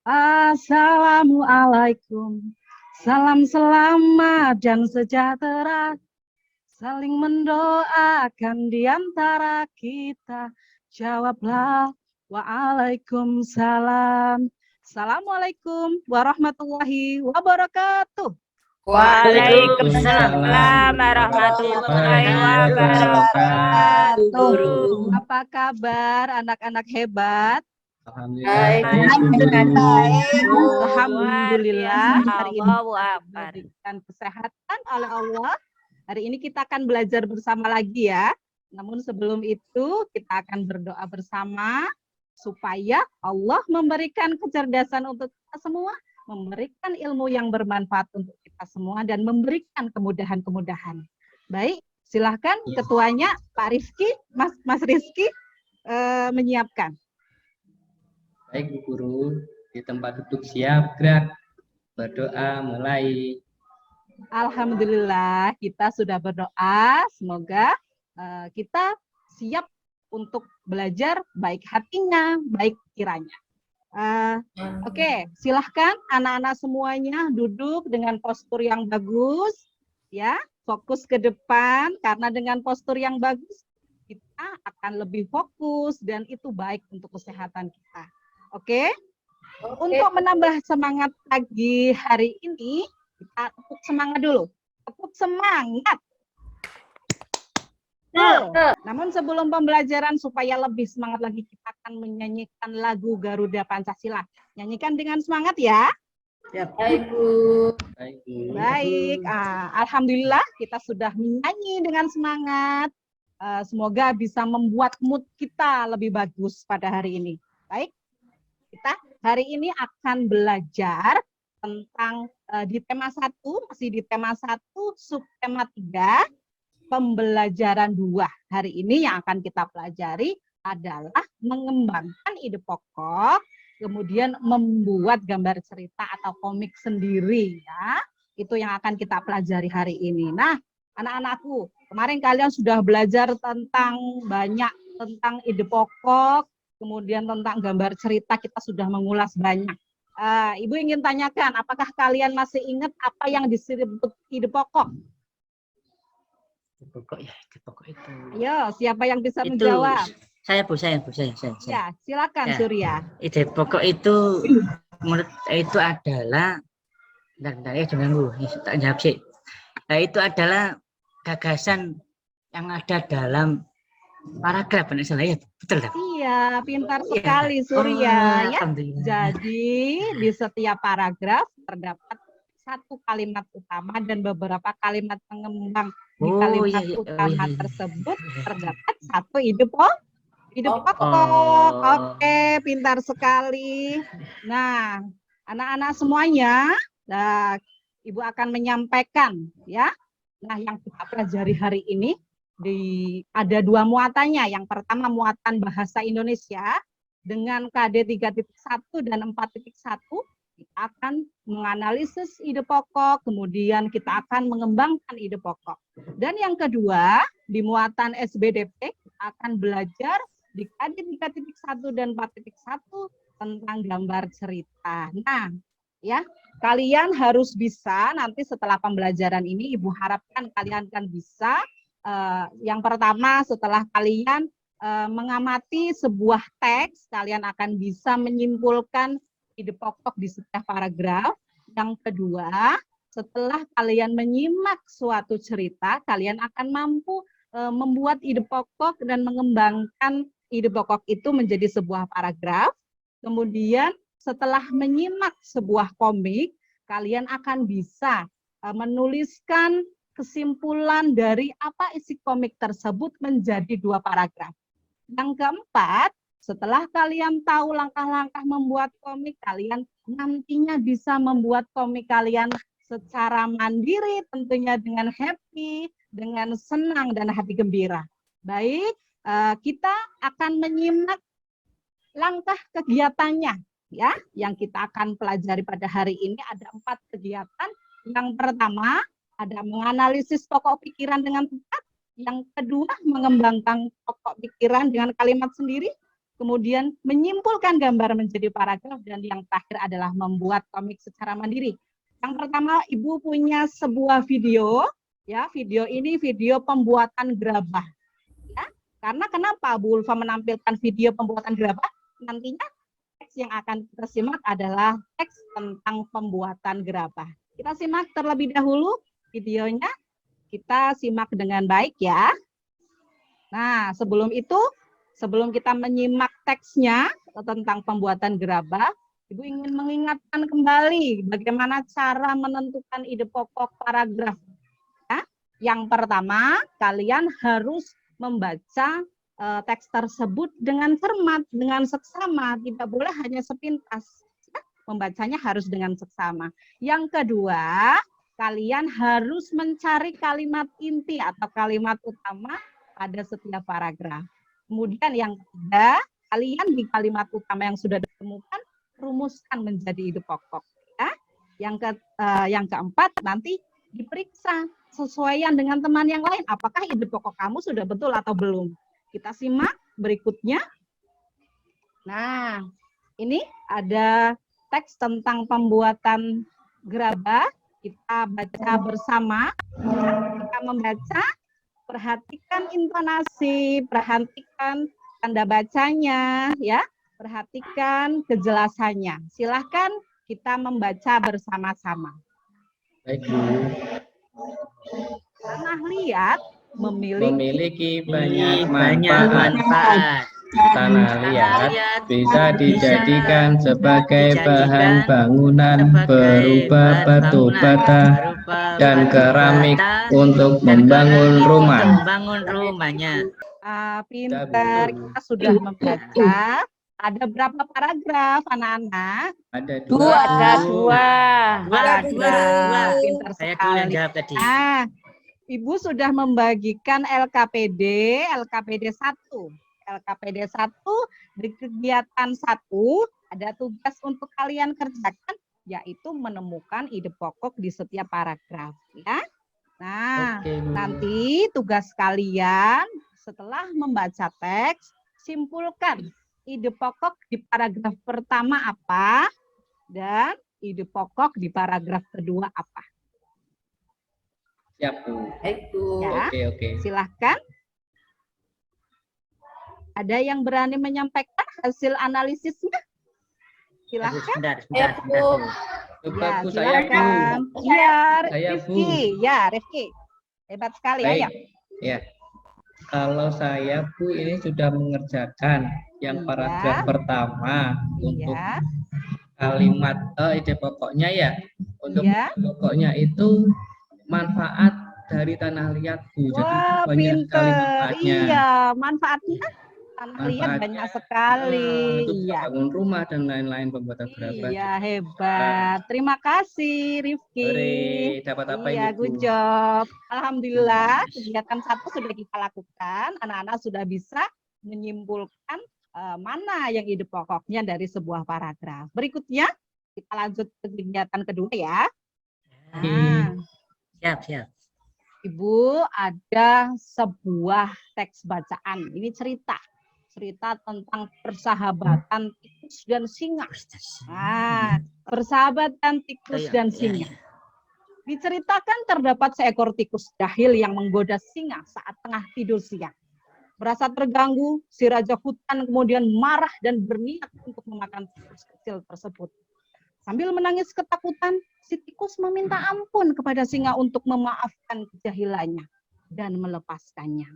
Assalamualaikum. Salam selamat dan sejahtera. Saling mendoakan di antara kita. Jawablah waalaikumsalam. Assalamualaikum warahmatullahi wabarakatuh. Waalaikumsalam Warahmatullahi warahmatullahi wabarakatuh, Guru. Apa kabar anak-anak hebat? Alhamdulillah, hari ini diberikan kesehatan oleh Allah. Hari ini kita akan belajar bersama lagi ya. Namun sebelum itu kita akan berdoa bersama supaya Allah memberikan kecerdasan untuk kita semua, memberikan ilmu yang bermanfaat untuk kita semua, dan memberikan kemudahan-kemudahan. Baik, silahkan ketuanya Pak Rizky, Mas Rizky menyiapkan. Baik Bu Guru, di tempat duduk siap, gerak, berdoa mulai. Alhamdulillah kita sudah berdoa, semoga kita siap untuk belajar baik hatinya, baik pikirannya. Oke, silahkan anak-anak semuanya duduk dengan postur yang bagus, ya, fokus ke depan, karena dengan postur yang bagus kita akan lebih fokus dan itu baik untuk kesehatan kita. Oke? Untuk menambah semangat pagi hari ini, kita tepuk semangat dulu. Tepuk semangat. Namun sebelum pembelajaran supaya lebih semangat lagi, kita akan menyanyikan lagu Garuda Pancasila. Nyanyikan dengan semangat ya. Baik, Bu. Baik. Alhamdulillah kita sudah menyanyi dengan semangat. Semoga bisa membuat mood kita lebih bagus pada hari ini. Baik. Kita hari ini akan belajar tentang di tema 1, masih di tema 1, subtema 3, pembelajaran 2. Hari ini yang akan kita pelajari adalah mengembangkan ide pokok, kemudian membuat gambar cerita atau komik sendiri ya. Itu yang akan kita pelajari hari ini. Nah, anak-anakku, kemarin kalian sudah belajar tentang banyak tentang ide pokok, kemudian tentang gambar cerita kita sudah mengulas banyak. Ibu ingin tanyakan, apakah kalian masih ingat apa yang disebut ide pokok? Ide pokok ya, ide pokok itu. Ayo, siapa yang bisa menjawab? Saya. Ya, silakan Ya. Surya. Ide pokok itu menurut itu adalah tak jawab sih. Itu adalah gagasan yang ada dalam paragraf, salah ya, betul tak? Iya, pintar sekali Surya ya. Jadi di setiap paragraf terdapat satu kalimat utama dan beberapa kalimat pengembang. Di kalimat utama tersebut terdapat satu ide pokok. Oke, pintar sekali. Nah, anak-anak semuanya, Ibu akan menyampaikan ya. Nah, yang kita pelajari hari ini ada 2 muatannya. Yang pertama muatan bahasa Indonesia dengan KD 3.1 dan 4.1. Kita akan menganalisis ide pokok, kemudian kita akan mengembangkan ide pokok. Dan yang kedua, di muatan SBDP kita akan belajar di KD 3.1 dan 4.1 tentang gambar cerita. Nah, ya, kalian harus bisa nanti setelah pembelajaran ini, Ibu harapkan kalian kan bisa. Yang pertama, setelah kalian mengamati sebuah teks, kalian akan bisa menyimpulkan ide pokok di setiap paragraf. Yang kedua, setelah kalian menyimak suatu cerita, kalian akan mampu membuat ide pokok dan mengembangkan ide pokok itu menjadi sebuah paragraf. Kemudian setelah menyimak sebuah komik, kalian akan bisa menuliskan kesimpulan dari apa isi komik tersebut menjadi 2 paragraf. Yang keempat, setelah kalian tahu langkah-langkah membuat komik, kalian nantinya bisa membuat komik kalian secara mandiri, tentunya dengan happy, dengan senang dan hati gembira. Baik, kita akan menyimak langkah kegiatannya ya, yang kita akan pelajari pada hari ini. Ada 4 kegiatan. Yang pertama, ada menganalisis pokok pikiran dengan tepat. Yang kedua, mengembangkan pokok pikiran dengan kalimat sendiri. kemudian menyimpulkan gambar menjadi paragraf, dan yang terakhir adalah membuat komik secara mandiri. Yang pertama, Ibu punya sebuah video, ya, video ini video pembuatan gerabah. Ya. Karena kenapa Bu Ulfa menampilkan video pembuatan gerabah? Nantinya teks yang akan kita simak adalah teks tentang pembuatan gerabah. Kita simak terlebih dahulu videonya, kita simak dengan baik ya. Nah, sebelum itu, sebelum kita menyimak teksnya tentang pembuatan gerabah, Ibu ingin mengingatkan kembali bagaimana cara menentukan ide pokok paragraf. Ya. Yang pertama, kalian harus membaca teks tersebut dengan cermat, dengan seksama, tidak boleh hanya sepintas. Ya. Membacanya harus dengan seksama. Yang kedua, kalian harus mencari kalimat inti atau kalimat utama pada setiap paragraf. Kemudian yang ketiga, kalian di kalimat utama yang sudah ditemukan, rumuskan menjadi ide pokok. Ya. Yang keempat, nanti diperiksa sesuaian dengan teman yang lain. Apakah ide pokok kamu sudah betul atau belum? Kita simak berikutnya. Nah, ini ada teks tentang pembuatan gerabah. Kita baca bersama. Kita membaca, perhatikan intonasi, perhatikan tanda bacanya, ya. Perhatikan kejelasannya. Silahkan kita membaca bersama-sama. Baik, Bu. Tanah liat Memiliki banyak manfaat. manfaat. Tanah liat bisa dijadikan sebagai bahan bangunan berupa batu bata dan keramik untuk membangun rumah. Membangun rumahnya. Pintar, kita sudah membaca. Ada berapa paragraf, anak-anak? Ada Dua. Pintar Saya dulu yang sekali. jawab tadi. Nah, Ibu sudah membagikan LKPD 1. LKPD 1 di kegiatan 1 ada tugas untuk kalian kerjakan, yaitu menemukan ide pokok di setiap paragraf. Ya. Nah, Oke, Bu. nanti tugas kalian setelah membaca teks, simpulkan ide pokok di paragraf pertama apa dan ide pokok di paragraf kedua apa. Siap, Bu. Ya. Oke. Silahkan. Ada yang berani menyampaikan hasil analisisnya? Silahkan. Sebentar. Coba, Ya, Bu, saya, Bu. silakan. Iya, Saya, Bu. Rifki. Ya, Rifki. Hebat sekali. Baik. Ayo. Ya. Kalau saya, Bu, ini sudah mengerjakan yang Iya. paragraf pertama untuk Iya. kalimat ide pokoknya ya. Untuk Iya. ide pokoknya itu manfaat dari tanah liat, Bu. Jadi Wah, banyak sekali pinter. manfaatnya. Iya, manfaatnya tanah liat Manfaatnya, banyak sekali. Untuk bisa Iya. bangun rumah dan lain-lain pembuatan gerabah. Iya, hebat. Terima kasih, Rifki. Sore, dapat apa Iya, ini, Bu? good job. Alhamdulillah, kegiatan 1 sudah kita lakukan. Anak-anak sudah bisa menyimpulkan mana yang ide pokoknya dari sebuah paragraf. Berikutnya, kita lanjut ke kegiatan kedua ya. Nah, Siap. Ibu, ada sebuah teks bacaan. Ini cerita tentang persahabatan tikus dan singa. Nah, persahabatan tikus dan singa. Diceritakan terdapat seekor tikus jahil yang menggoda singa saat tengah tidur siang. Merasa terganggu, si raja hutan kemudian marah dan berniat untuk memakan tikus kecil tersebut. Sambil menangis ketakutan, si tikus meminta ampun kepada singa untuk memaafkan kejahilannya dan melepaskannya.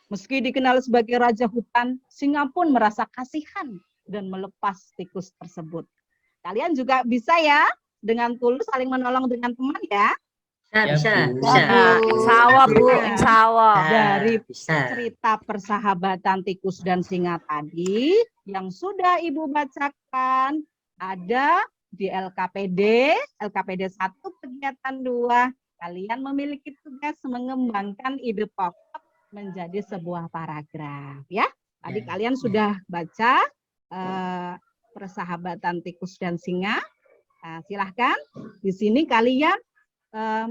Meski dikenal sebagai raja hutan, singa pun merasa kasihan dan melepas tikus tersebut. Kalian juga bisa ya dengan tulus saling menolong dengan teman ya. Bisa. Insya Allah, Bu. Insya Allah. Dari Bisa. cerita persahabatan tikus dan singa tadi yang sudah Ibu bacakan, ada di LKPD 1 kegiatan 2. Kalian memiliki tugas mengembangkan ide pokok menjadi sebuah paragraf ya. Tadi kalian sudah baca persahabatan tikus dan singa. Nah, silahkan di sini kalian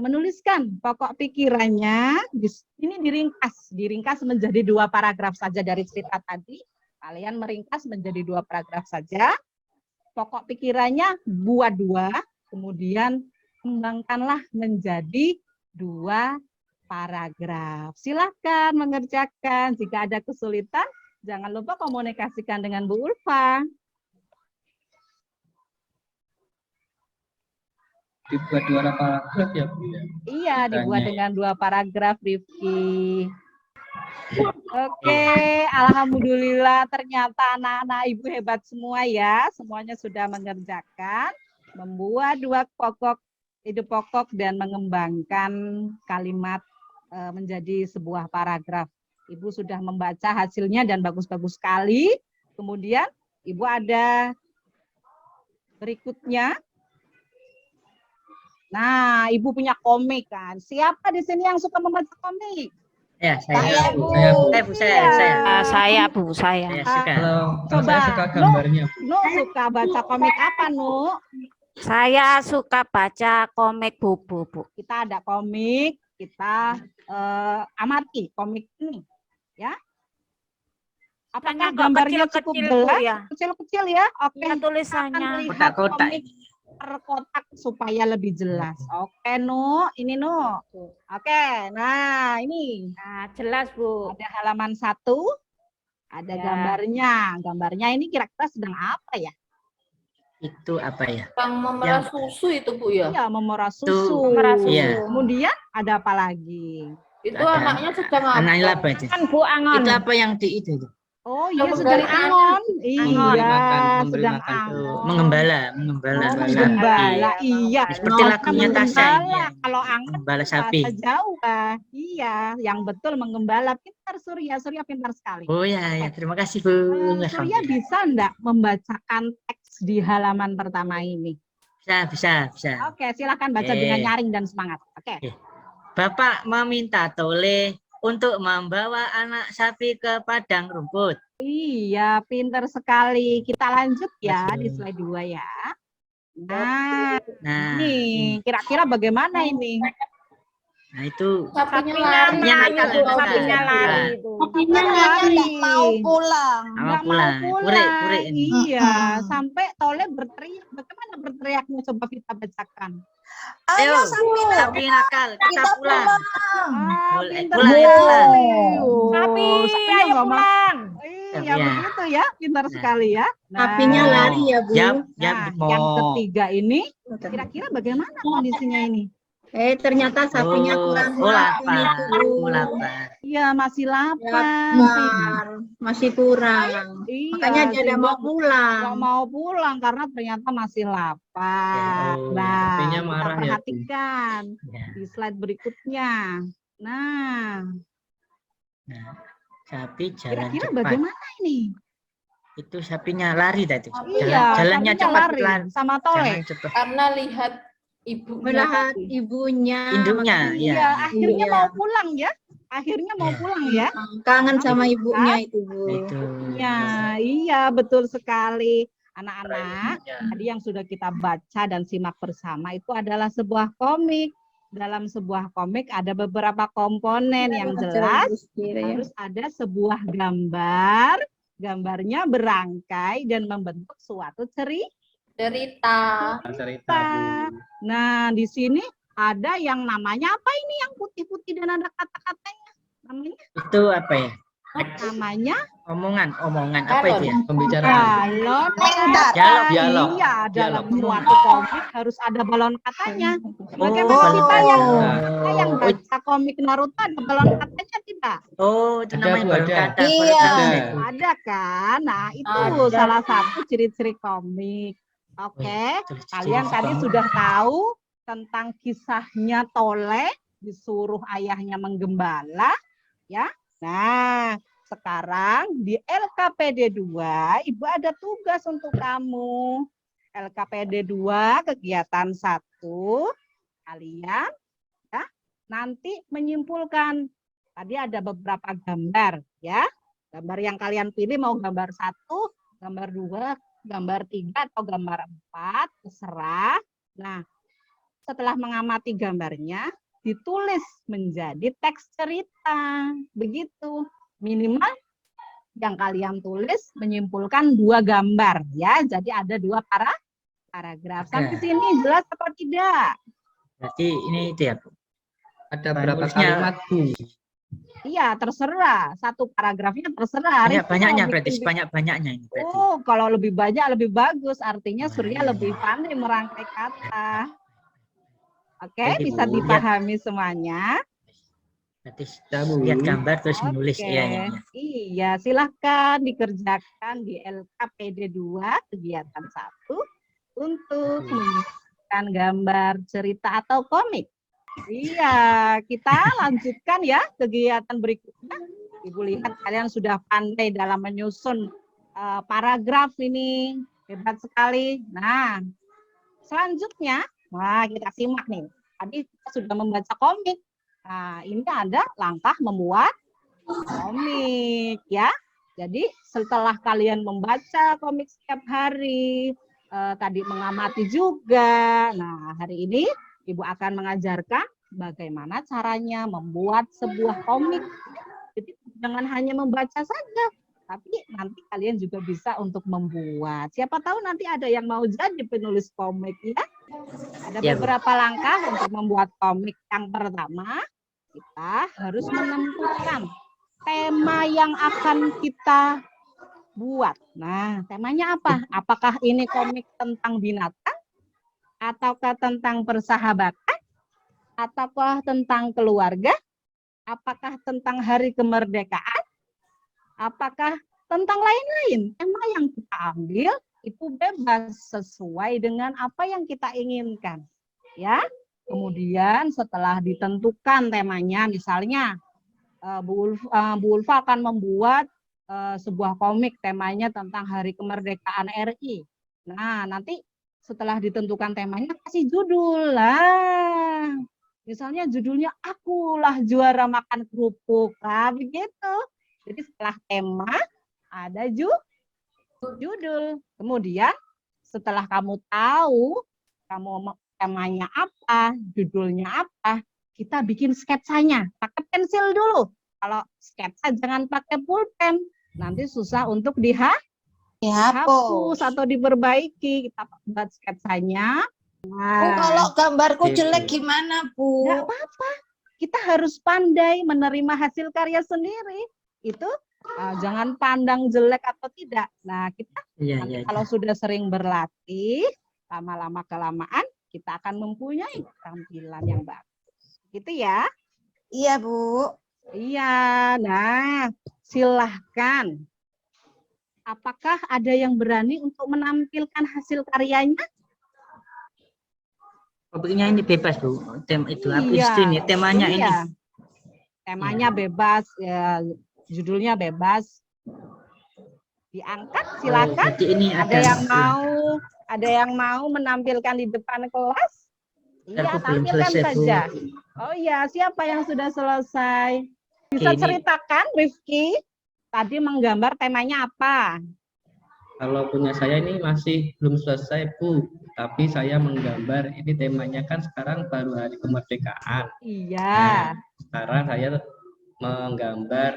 menuliskan pokok pikirannya. Ini diringkas menjadi 2 paragraf saja dari cerita tadi. Kalian meringkas menjadi 2 paragraf saja. Pokok pikirannya buat 2, kemudian kembangkanlah menjadi 2 paragraf. Silakan mengerjakan. Jika ada kesulitan, jangan lupa komunikasikan dengan Bu Ulfa. Dibuat 2 paragraf ya Bu ya. Iya, dibuat dengan 2 paragraf, Rifki. Oke, alhamdulillah ternyata anak-anak Ibu hebat semua ya. Semuanya sudah mengerjakan, membuat 2 ide pokok dan mengembangkan kalimat menjadi sebuah paragraf. Ibu sudah membaca hasilnya dan bagus-bagus sekali. Kemudian Ibu ada berikutnya. Nah, Ibu punya komik kan. Siapa di sini yang suka membaca komik? Ya, Saya, Bu. Bu. Saya. Saya, Bu, saya. Saya suka. Kalau saya suka gambarnya Bu. Nu suka baca komik apa, Nu? Saya suka baca komik Bobo, Bu. Kita ada komik, kita amati komik ini, ya. Apakah Kok gambarnya cukup kecil-kecil, Bu, jelas? ya? Kecil-kecil ya? Oke. Lihat tulisannya. Akan lihat Kotak-kotak. komik per kotak supaya lebih jelas. Oke, Nu. Ini, Nu. Oke, nah ini Nah, jelas, Bu. ada halaman 1, ada Ya. gambarnya. Gambarnya ini kira-kira sedang apa ya? Itu apa ya? Yang memerah susu itu Bu ya? Iya, memerah susu. Memerah susu. Iya. Kemudian ada apa lagi? Itu Ada. anaknya sedang apa? Anaknya apa itu? Kan Bu Angon. Itu apa yang di itu? Oh iya, Yang sedang memberi angon. Memberi Iya, makan, memberi sedang makan. angon. Mengembala. Oh, sapi. menggembala, iya. Seperti Nah, lagunya Tasya menggembala. ini. Kalau angon Mengembala sapi. bahasa Jawa. Iya, yang betul menggembala. Pintar Surya, Surya pintar sekali. Oh ya, terima kasih Bu. Surya bisa enggak membacakan teks di halaman pertama ini? Bisa. Oke, silakan baca dengan nyaring dan semangat. Oke. Bapak meminta Tole untuk membawa anak sapi ke padang rumput. Iya, pintar sekali. Kita lanjut ya Betul. di slide 2 ya. Nah, Nah, ini kira-kira bagaimana ini? itu Sapinya Sapinya lari. lari, Bu. Bu. Sapinya lari itu. Sapinya Lari. nggak mau pulang. Nggak mau pulang. pulang. Pure ini. Iya, sampai Tole berteriak. Bagaimana berteriaknya? Coba kita bacakan. Ayo, sapi nakal, kita pulang. Boleh, Pintar pulang ya, pulang. sekali. Sapi, sapinya ayo nggak mau. pulang. Iya, Iya. begitu ya. Pintar sekali ya. Nah, Sapinya lari ya Bu. Jap, Nah, Oh. yang ketiga ini kira-kira bagaimana kondisinya ini? Ternyata sapinya kurang lapar. Bu. Lapar. Iya, masih lapar. Lapar. Masih kurang. Iya, Makanya dia sehingga tidak mau pulang. nggak mau pulang karena ternyata masih lapar. Oh, Nah, sapinya kita marah ya, Bu. perhatikan Ya. di slide berikutnya. Nah, Nah, sapi jalan kira-kira cepat. bagaimana ini? Itu sapinya lari tadi. Iya, Jalannya sapinya cepat, lari pelan. sama Tole. Jangan cepat. Karena lihat ibunya. Melihat ibunya. Induknya, Iya, ya. akhirnya Iya. mau pulang ya. Akhirnya mau Iya. pulang ya. Kangen sama ibunya itu Bu. Itu. Ya, iya betul sekali. Anak-anak, Ya. tadi yang sudah kita baca dan simak bersama itu adalah sebuah komik. Dalam sebuah komik ada beberapa komponen yang jelas. Harus ada sebuah gambar. Gambarnya berangkai dan membentuk suatu Cerita. Cerita Bu. Nah, di sini ada yang namanya apa ini yang putih-putih dan ada kata-katanya? Namanya? Itu apa ya? Namanya Omongan apa itu ya? Pembicaraan. balon Dialog. Iya, dalam Dialog. suatu komik harus ada balon katanya. Bagaimana balon kita yang kata. baca komik Naruto ada balon katanya tidak? Oh, itu Ada, namanya Bu, balon ada. kata. Iya. Baru tahu Ada. itu. Ada kan? Nah, itu Ada. salah satu ciri-ciri komik. Oke, Ciri-ciri kalian tadi komik. sudah tahu tentang kisahnya Tole disuruh ayahnya menggembala, ya. Nah, sekarang di LKPD 2, Ibu ada tugas untuk kamu. LKPD 2 kegiatan 1, kalian ya, nanti menyimpulkan. Tadi ada beberapa gambar ya. Gambar yang kalian pilih mau gambar 1, gambar 2, gambar 3 atau gambar 4, terserah. Nah, setelah mengamati gambarnya, ditulis menjadi teks cerita. Begitu. Minimal yang kalian tulis menyimpulkan 2 gambar ya. Jadi ada 2 paragraf. Sampai sini jelas apa tidak? Berarti ini itu ya, Bu. Ada berapa Nulisnya kalimat, Bu? Iya, terserah. Satu paragrafnya terserah. Banyak-banyaknya Rifki mau berarti, bikin- sebanyak-banyaknya ini berarti. Oh, kalau lebih banyak lebih bagus. Artinya Surya Wah. lebih pandai merangkai kata. Oke, Jadi, bisa Bu, dipahami semuanya. Berarti Ya, Bu. lihat gambar terus menulis. Oke. Iya, iya, iya. Iya, silahkan dikerjakan di LKPD 2 kegiatan 1 untuk menunjukkan gambar cerita atau komik. Iya, kita lanjutkan ya kegiatan berikutnya. Ibu lihat kalian sudah pandai dalam menyusun paragraf ini. Hebat sekali. Nah, selanjutnya, kita simak nih. Tadi kita sudah membaca komik. Nah, ini ada langkah membuat komik ya. Jadi setelah kalian membaca komik setiap hari, tadi mengamati juga. Nah, hari ini Ibu akan mengajarkan bagaimana caranya membuat sebuah komik. Jadi jangan hanya membaca saja, tapi nanti kalian juga bisa untuk membuat. Siapa tahu nanti ada yang mau jadi penulis komik ya. Ada Ya, Bu. beberapa langkah untuk membuat komik. Yang pertama, kita harus menentukan tema yang akan kita buat. Nah, temanya apa? Apakah ini komik tentang binatang? Ataukah tentang persahabatan? Ataukah tentang keluarga? Apakah tentang hari kemerdekaan? Apakah tentang lain-lain? Tema yang kita ambil itu bebas sesuai dengan apa yang kita inginkan. Ya. Kemudian setelah ditentukan temanya, misalnya Bu Ulfa akan membuat sebuah komik temanya tentang Hari Kemerdekaan RI. Nah, nanti setelah ditentukan temanya kasih judul lah. Misalnya judulnya Akulah Juara Makan Kerupuk. Nah, begitu. Jadi setelah tema ada judul. Kemudian setelah kamu tahu temanya apa, judulnya apa, kita bikin sketsanya. Pakai pensil dulu. Kalau sketsa jangan pakai pulpen. Nanti susah untuk dihapus atau diperbaiki. Kita buat sketsanya. Bu, kalau gambarku jelek gimana, Bu? Nggak apa-apa. Kita harus pandai menerima hasil karya sendiri. Itu jangan pandang jelek atau tidak. Nah, kita Iya. kalau sudah sering berlatih, lama-lama kelamaan, kita akan mempunyai tampilan yang bagus. Gitu ya. Iya, Bu. Iya, nah silahkan. Apakah ada yang berani untuk menampilkan hasil karyanya? Topiknya ini bebas, Bu. Itu apa Iya, ini temanya ini. iya. Temanya bebas, ya, judulnya bebas. Diangkat, silakan. Jadi ini Ada yang mau menampilkan di depan kelas? Iya, Aku belum tampilkan selesai, Bu. saja. Oh iya, siapa yang sudah selesai? Bisa Ini. ceritakan, Rifki? Tadi menggambar temanya apa? Kalau punya saya ini masih belum selesai, Bu. Tapi saya menggambar, ini temanya kan sekarang baru hari kemerdekaan. Iya. Nah, sekarang saya menggambar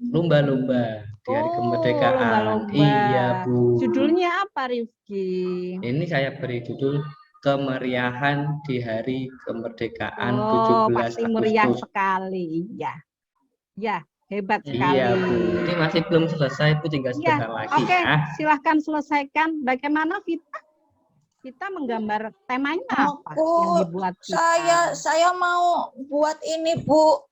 lumba-lumba di hari kemerdekaan. Lumba-lumba. Iya, Bu. Judulnya apa, Rifki? Ini saya beri judul Kemeriahan di Hari Kemerdekaan Oh, 17 pasti meriah Agustus. sekali. Iya. Ya, hebat sekali. Iya, Bu. Ini masih belum selesai, Bu. Tinggal Iya, sebentar lagi oke. ya. Silahkan selesaikan. Bagaimana Vita? Kita menggambar temanya apa Aku, yang dibuat kita? saya mau buat ini, Bu.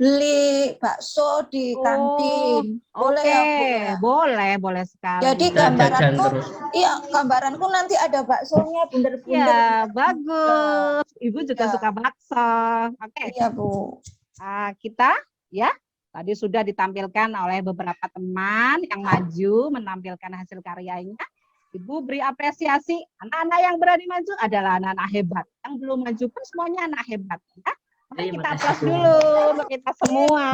Beli bakso di kantin. Boleh ya, Bu? Ya? Boleh sekali. Jadi Kita jajan gambaranku, terus. iya, gambaranku nanti ada baksonya bunder-bunder. Ya, bagus. Ibu juga Ya. suka bakso. Oke. Iya, Bu. Kita ya tadi sudah ditampilkan oleh beberapa teman yang maju menampilkan hasil karyanya. Ibu beri apresiasi. Anak-anak yang berani maju adalah anak-anak hebat. Yang belum maju pun semuanya anak hebat. Ya. Mari Terima kita kasih, aplaus Bu. dulu untuk kita semua.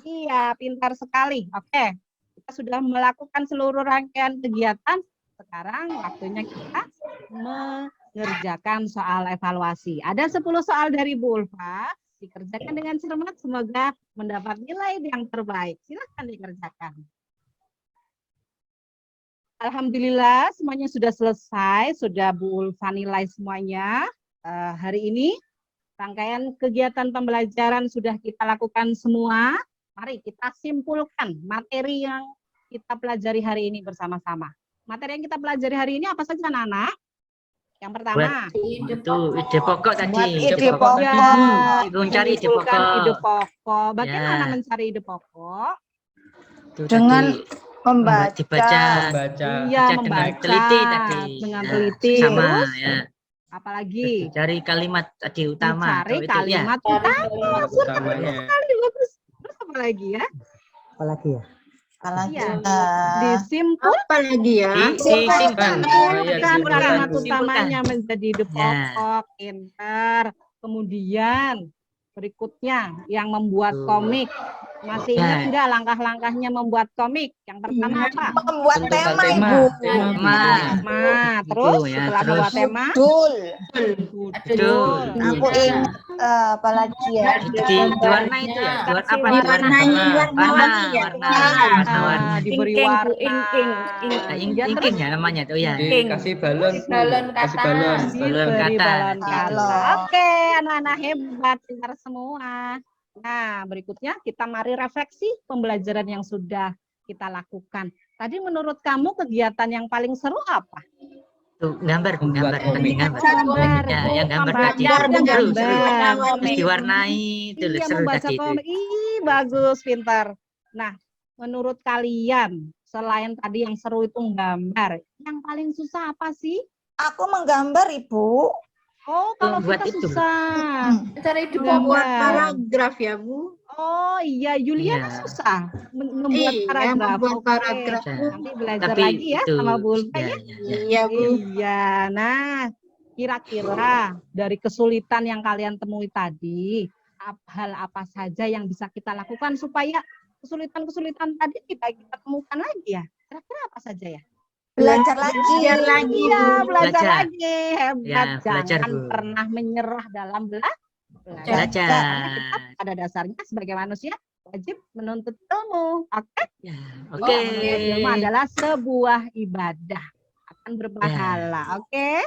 Iya, pintar sekali. Oke, kita sudah melakukan seluruh rangkaian kegiatan. Sekarang waktunya kita mengerjakan soal evaluasi. Ada 10 soal dari Bu Ulfa. Dikerjakan dengan cermat, semoga mendapat nilai yang terbaik. Silahkan dikerjakan. Alhamdulillah semuanya sudah selesai, sudah Bu Ulfa nilai semuanya. Hari ini rangkaian kegiatan pembelajaran sudah kita lakukan semua. Mari kita simpulkan materi yang kita pelajari hari ini bersama-sama. Materi yang kita pelajari hari ini apa saja, anak-anak? Yang pertama, Itu ide pokok tadi. Buat ide Ide pokok pokok. tadi, Bu. Ibu mencari ide menyimpulkan pokok. ide pokok. Bagaimana Ya. mencari ide pokok? Itu Dengan tadi, membaca. dibaca. Baca. Iya, Baca dengan membaca teliti tadi. dengan Ya, teliti. sama Terus, ya. apalagi? Cari kalimat tadi utama. Dicari atau itu, ya. kalimat utama. Utamanya. Sekali, bagus. Terus apa lagi ya? Apalagi ya? Apalagi Iya. ya. Disimpul Apa lagi ya? Simpulkan. Oh, iya, kan disimpulkan, kalimat Bu. utamanya menjadi ide Ya. pokok, pinter. Kemudian berikutnya yang membuat Tuh. komik. Masih Ya. ingat nggak langkah-langkahnya membuat komik? Yang pertama apa? Membuat Tentukan tema, tema. Ibu. Tema. Tema. Terus Gitu ya, setelah terus. membuat tema, Judul. Betul. Aku ingat apalagi ya. Diwarna itu ya. Diwarna apa? Diwarnai, Warna. warna. Warna. diberi Ingking, Bu, warna. ingking. Nah, Ya, terus ingking ya namanya tuh ya. Dikasih balon. Bu. Balon Kasih kata. balon. Balon diberi kata. balon kata. Balon. Oke, anak-anak hebat, pintar semua. Nah, berikutnya kita mari refleksi pembelajaran yang sudah kita lakukan. Tadi menurut kamu kegiatan yang paling seru apa? Tuh gambar, Bu, Membuat gambar, komik. gambar. Gambar. Ya, yang gambar Membaca tadi. dan Seru, seru. gambar. Terus diwarnai itu Iya, seru membaca tadi itu. komik. Ih, bagus, pintar. Nah, menurut kalian, selain tadi yang seru itu gambar, yang paling susah apa sih? Aku menggambar, Ibu. Oh, kalau Buat kita itu. susah. Cari ide Gambar. buat paragraf ya, Bu. Oh iya, Yuliana Iya. susah membuat Iya, paragraf. membuat Oke. paragraf. Nanti belajar Tapi lagi ya itu, sama Bu Ulfa ya, ya. ya, ya. Iya, Bu. Iya, nah kira-kira dari kesulitan yang kalian temui tadi, hal apa saja yang bisa kita lakukan supaya kesulitan-kesulitan tadi tidak kita temukan lagi ya? Kira-kira apa saja ya? Belajar lagi. Belajar lagi, Iya, Bu. belajar Belajar. lagi. Hebat, Ya, belajar, jangan Bu. pernah menyerah dalam belajar. Belajar. Karena kita pada dasarnya sebagai manusia wajib menuntut ilmu. Oke? Ya, Oh, oke. menuntut ilmu adalah sebuah ibadah, akan berpahala. Oke?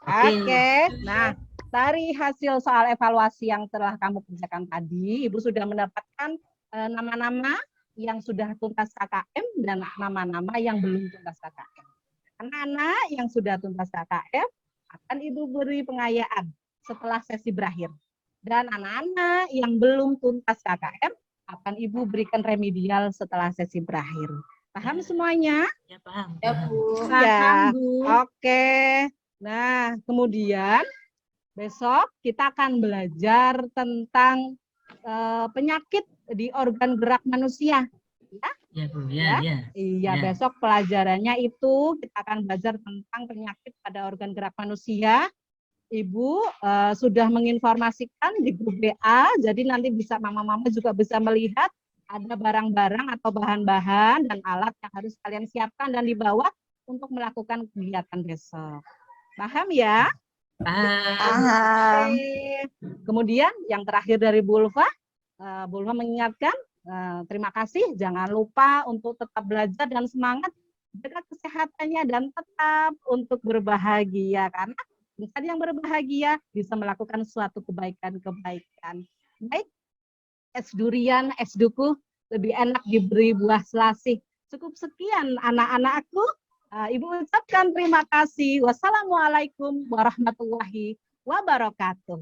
Oke. Oke. Nah, dari hasil soal evaluasi yang telah kamu kerjakan tadi, Ibu sudah mendapatkan nama-nama yang sudah tuntas KKM dan nama-nama yang belum tuntas KKM. Anak-anak yang sudah tuntas KKM akan Ibu beri pengayaan setelah sesi berakhir. Dan anak-anak yang belum tuntas KKM akan Ibu berikan remedial setelah sesi berakhir. Paham semuanya? Ya, paham. Ya, Bu. Ya. Paham, Bu. Oke. Nah, kemudian besok kita akan belajar tentang penyakit di organ gerak manusia. Ya, Bu. Ya, ya. Iya, Ya. besok pelajarannya itu kita akan belajar tentang penyakit pada organ gerak manusia. Ibu sudah menginformasikan di grup WA, jadi nanti bisa mama-mama juga bisa melihat ada barang-barang atau bahan-bahan dan alat yang harus kalian siapkan dan dibawa untuk melakukan kegiatan besok. Paham ya? Paham. Oke. Kemudian yang terakhir dari Bu Ulfa mengingatkan, terima kasih, jangan lupa untuk tetap belajar dan semangat, jaga kesehatannya dan tetap untuk berbahagia, karena insan yang berbahagia bisa melakukan suatu kebaikan-kebaikan. Baik, es durian, es duku, lebih enak diberi buah selasih. Cukup sekian anak-anakku. Ibu ucapkan terima kasih. Wassalamualaikum warahmatullahi wabarakatuh.